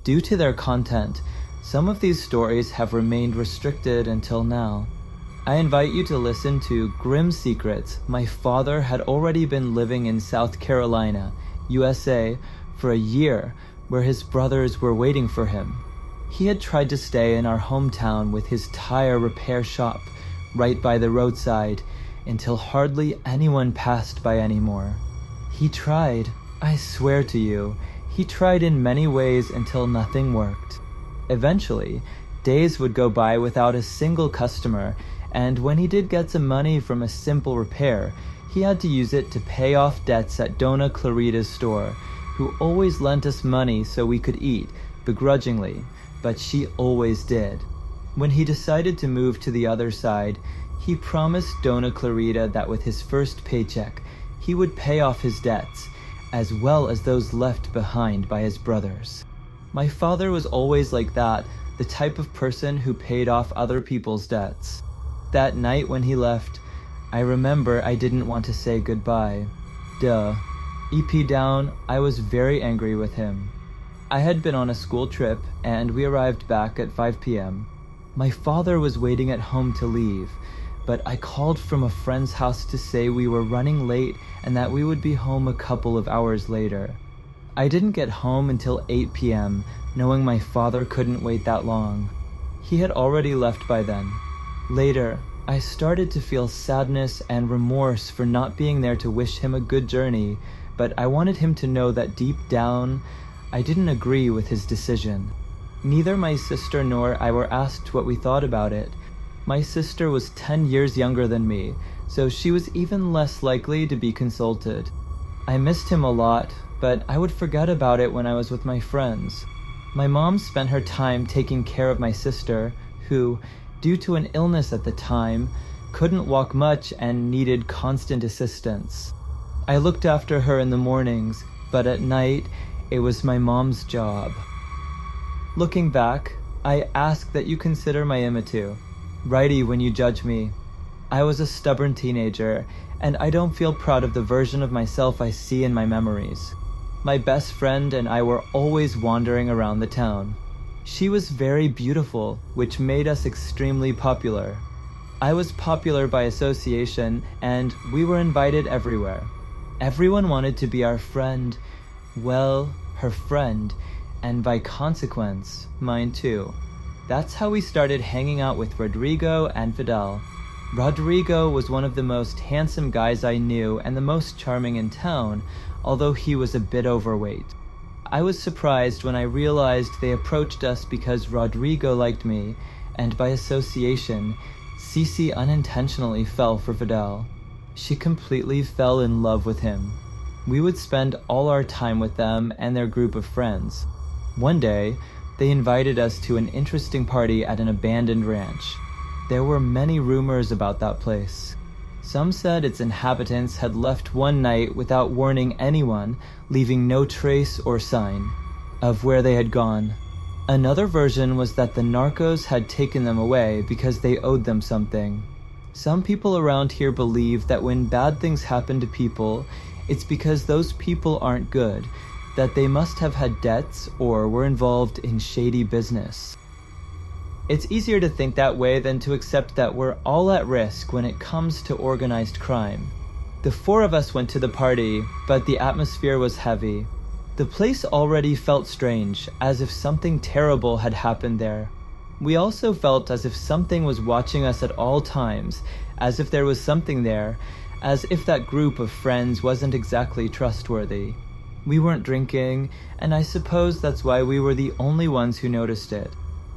Due to their content, some of these stories have remained restricted until now. I invite you to listen to Grim Secrets. My father had already been living in South Carolina, USA, for a year, where his brothers were waiting for him. He had tried to stay in our hometown with his tire repair shop right by the roadside until hardly anyone passed by anymore. He tried, I swear to you, he tried in many ways until nothing worked. Eventually, days would go by without a single customer, and when he did get some money from a simple repair, he had to use it to pay off debts at Dona Clarita's store, who always lent us money so we could eat, begrudgingly, but she always did. When he decided to move to the other side, he promised Dona Clarita that with his first paycheck, he would pay off his debts, as well as those left behind by his brothers. My father was always like that, the type of person who paid off other people's debts. That night when he left, I remember I didn't want to say goodbye. EP down, I was very angry with him. I had been on a school trip, and we arrived back at 5 p.m. My father was waiting at home to leave, but I called from a friend's house to say we were running late and that we would be home a couple of hours later. I didn't get home until 8 p.m., knowing my father couldn't wait that long. He had already left by then. Later, I started to feel sadness and remorse for not being there to wish him a good journey, but I wanted him to know that deep down, I didn't agree with his decision. Neither my sister nor I were asked what we thought about it. My sister was 10 years younger than me, so she was even less likely to be consulted. I missed him a lot, but I would forget about it when I was with my friends. My mom spent her time taking care of my sister, who, due to an illness at the time, couldn't walk much and needed constant assistance. I looked after her in the mornings, but at night, it was my mom's job. Looking back, I ask that you consider my imatu. Righty when you judge me. I was a stubborn teenager, and I don't feel proud of the version of myself I see in my memories. My best friend and I were always wandering around the town. She was very beautiful, which made us extremely popular. I was popular by association, and we were invited everywhere. Everyone wanted to be our friend, well, her friend, and by consequence, mine too. That's how we started hanging out with Rodrigo and Fidel. Rodrigo was one of the most handsome guys I knew and the most charming in town, although he was a bit overweight. I was surprised when I realized they approached us because Rodrigo liked me, and by association, Cece unintentionally fell for Fidel. She completely fell in love with him. We would spend all our time with them and their group of friends. One day, they invited us to an interesting party at an abandoned ranch. There were many rumors about that place. Some said its inhabitants had left one night without warning anyone, leaving no trace or sign of where they had gone. Another version was that the narcos had taken them away because they owed them something. Some people around here believe that when bad things happen to people, it's because those people aren't good, that they must have had debts or were involved in shady business. It's easier to think that way than to accept that we're all at risk when it comes to organized crime. The four of us went to the party, but the atmosphere was heavy. The place already felt strange, as if something terrible had happened there. We also felt as if something was watching us at all times, as if there was something there, as if that group of friends wasn't exactly trustworthy. We weren't drinking, and I suppose that's why we were the only ones who noticed it.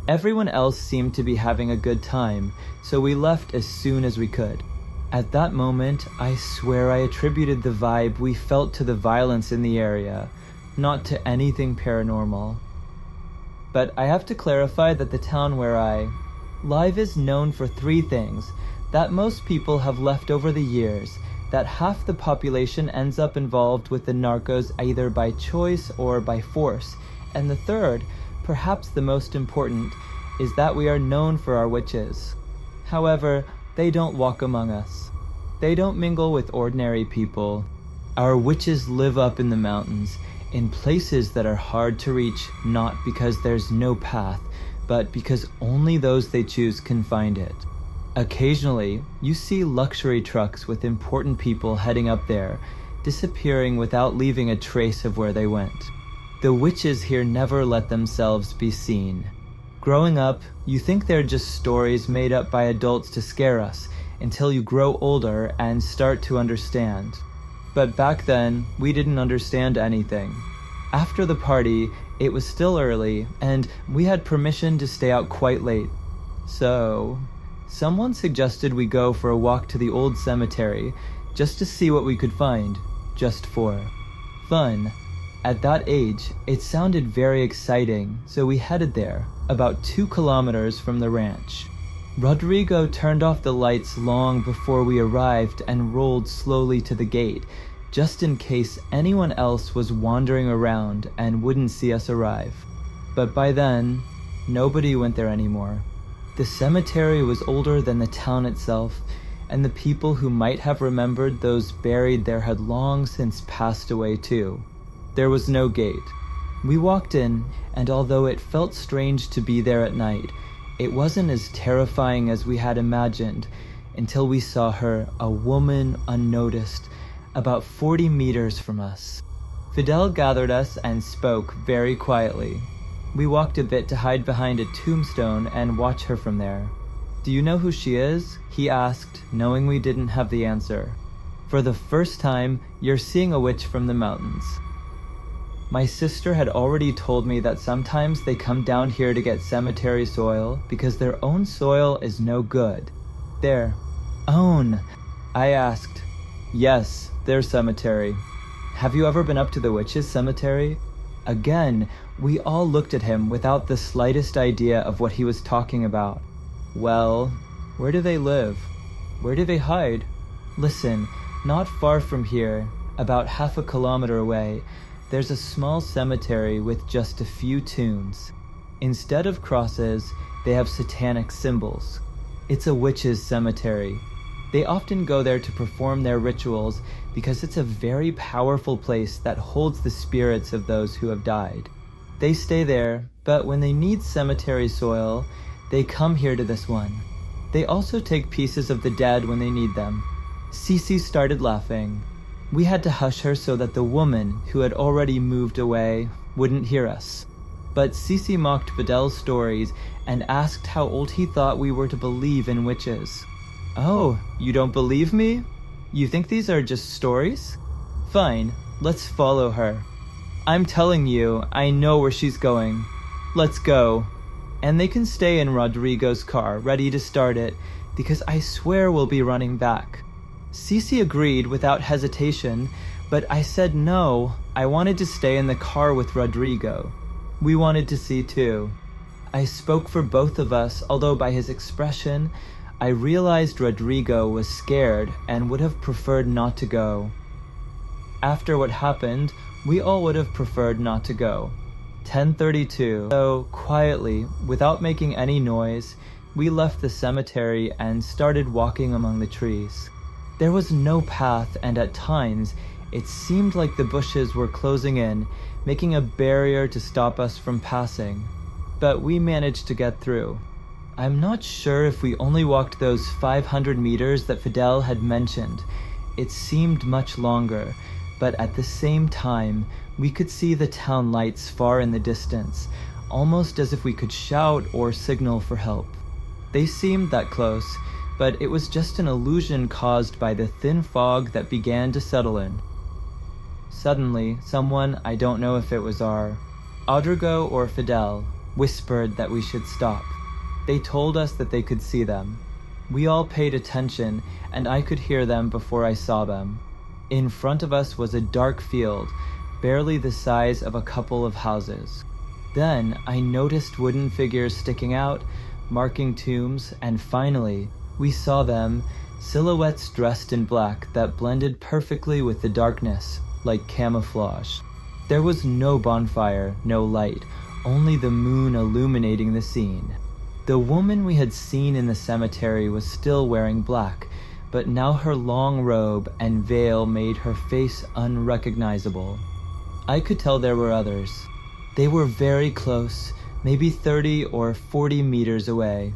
Everyone else seemed to be having a good time, so we left as soon as we could. At that moment, I swear I attributed the vibe we felt to the violence in the area, not to anything paranormal. But I have to clarify that the town where I live is known for three things that most people have left over the years, that half the population ends up involved with the narcos either by choice or by force, and the third, perhaps the most important, is that we are known for our witches. However, they don't walk among us. They don't mingle with ordinary people. Our witches live up in the mountains, in places that are hard to reach, not because there's no path, but because only those they choose can find it. Occasionally, you see luxury trucks with important people heading up there, disappearing without leaving a trace of where they went. The witches here never let themselves be seen. Growing up, you think they're just stories made up by adults to scare us, until you grow older and start to understand. But back then, we didn't understand anything. After the party, it was still early, and we had permission to stay out quite late. So, someone suggested we go for a walk to the old cemetery, just to see what we could find, just for fun. At that age, it sounded very exciting, so we headed there, about 2 kilometers from the ranch. Rodrigo turned off the lights long before we arrived and rolled slowly to the gate, just in case anyone else was wandering around and wouldn't see us arrive. But by then, nobody went there anymore. The cemetery was older than the town itself, and the people who might have remembered those buried there had long since passed away too. There was no gate. We walked in, and although it felt strange to be there at night, it wasn't as terrifying as we had imagined until we saw her, a woman unnoticed, about 40 meters from us. Fidel gathered us and spoke very quietly. We walked a bit to hide behind a tombstone and watch her from there. "Do you know who she is?" he asked, knowing we didn't have the answer. "For the first time, you're seeing a witch from the mountains." My sister had already told me that sometimes they come down here to get cemetery soil because their own soil is no good. "Their own?" I asked. "Yes, their cemetery. Have you ever been up to the witches' cemetery?" Again, we all looked at him without the slightest idea of what he was talking about. "Well, where do they live? Where do they hide?" "Listen, not far from here, about half a kilometer away, there's a small cemetery with just a few tombs. Instead of crosses, they have satanic symbols. It's a witches' cemetery. They often go there to perform their rituals because it's a very powerful place that holds the spirits of those who have died. They stay there, but when they need cemetery soil, they come here to this one. They also take pieces of the dead when they need them." Cece started laughing. We had to hush her so that the woman, who had already moved away, wouldn't hear us. But Cece mocked Fidel's stories and asked how old he thought we were to believe in witches. "Oh, you don't believe me? You think these are just stories? Fine, let's follow her. I'm telling you, I know where she's going. Let's go." And they can stay in Rodrigo's car, ready to start it, because I swear we'll be running back. Cece agreed without hesitation, but I said no, I wanted to stay in the car with Rodrigo. We wanted to see too. I spoke for both of us, although by his expression, I realized Rodrigo was scared and would have preferred not to go. After what happened, we all would have preferred not to go. 10:32. So, quietly, without making any noise, we left the cemetery and started walking among the trees. There was no path, and at times, it seemed like the bushes were closing in, making a barrier to stop us from passing. But we managed to get through. I'm not sure if we only walked those 500 meters that Fidel had mentioned. It seemed much longer, but at the same time, we could see the town lights far in the distance, almost as if we could shout or signal for help. They seemed that close, but it was just an illusion caused by the thin fog that began to settle in. Suddenly, someone, I don't know if it was Rodrigo or Fidel, whispered that we should stop. They told us that they could see them. We all paid attention, and I could hear them before I saw them. In front of us was a dark field, barely the size of a couple of houses. Then I noticed wooden figures sticking out, marking tombs, and finally, we saw them, silhouettes dressed in black that blended perfectly with the darkness, like camouflage. There was no bonfire, no light, only the moon illuminating the scene. The woman we had seen in the cemetery was still wearing black, but now her long robe and veil made her face unrecognizable. I could tell there were others. They were very close, maybe 30 or 40 meters away.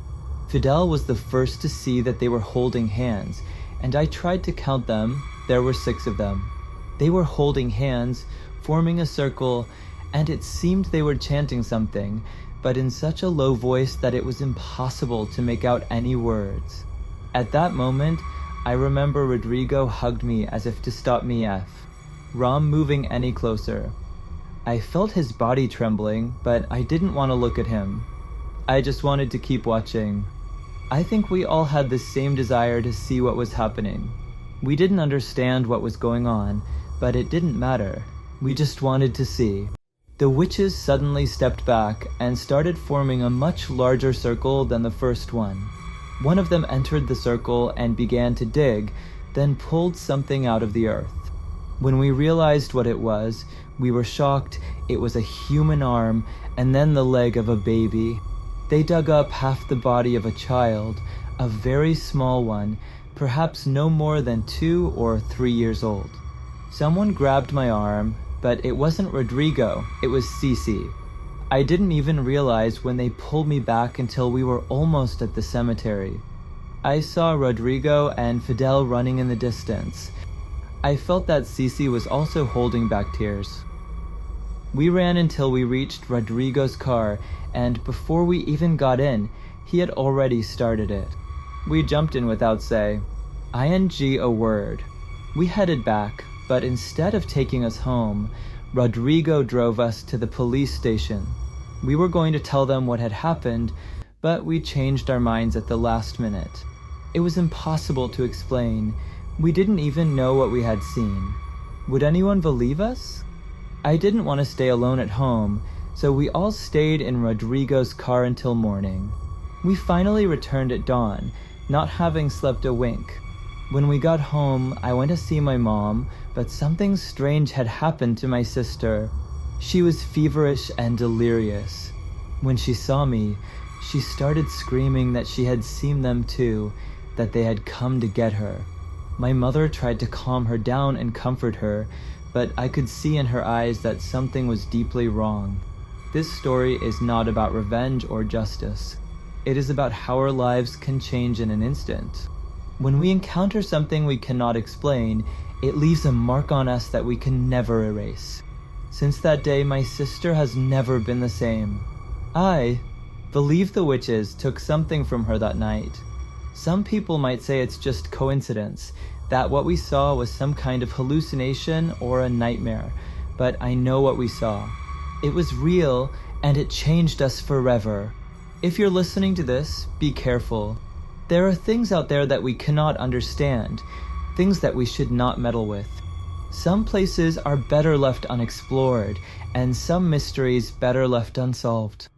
Fidel was the first to see that they were holding hands, and I tried to count them. There were 6 of them. They were holding hands, forming a circle, and it seemed they were chanting something, but in such a low voice that it was impossible to make out any words. At that moment, I remember Rodrigo hugged me as if to stop me from moving any closer. I felt his body trembling, but I didn't want to look at him. I just wanted to keep watching. I think we all had the same desire to see what was happening. We didn't understand what was going on, but it didn't matter. We just wanted to see. The witches suddenly stepped back and started forming a much larger circle than the first one. One of them entered the circle and began to dig, then pulled something out of the earth. When we realized what it was, we were shocked. It was a human arm and then the leg of a baby. They dug up half the body of a child, a very small one, perhaps no more than 2 or 3 years old. Someone grabbed my arm, but it wasn't Rodrigo, it was Cece. I didn't even realize when they pulled me back until we were almost at the cemetery. I saw Rodrigo and Fidel running in the distance. I felt that Cece was also holding back tears. We ran until we reached Rodrigo's car, and before we even got in, he had already started it. We jumped in without a word. We headed back, but instead of taking us home, Rodrigo drove us to the police station. We were going to tell them what had happened, but we changed our minds at the last minute. It was impossible to explain. We didn't even know what we had seen. Would anyone believe us? I didn't want to stay alone at home, so we all stayed in Rodrigo's car until morning. We finally returned at dawn, not having slept a wink. When we got home, I went to see my mom, but something strange had happened to my sister. She was feverish and delirious. When she saw me, she started screaming that she had seen them too, that they had come to get her. My mother tried to calm her down and comfort her, but I could see in her eyes that something was deeply wrong. This story is not about revenge or justice. It is about how our lives can change in an instant. When we encounter something we cannot explain, it leaves a mark on us that we can never erase. Since that day, my sister has never been the same. I believe the witches took something from her that night. Some people might say it's just coincidence, that what we saw was some kind of hallucination or a nightmare, but I know what we saw. It was real, and it changed us forever. If you're listening to this, be careful. There are things out there that we cannot understand, things that we should not meddle with. Some places are better left unexplored, and some mysteries better left unsolved.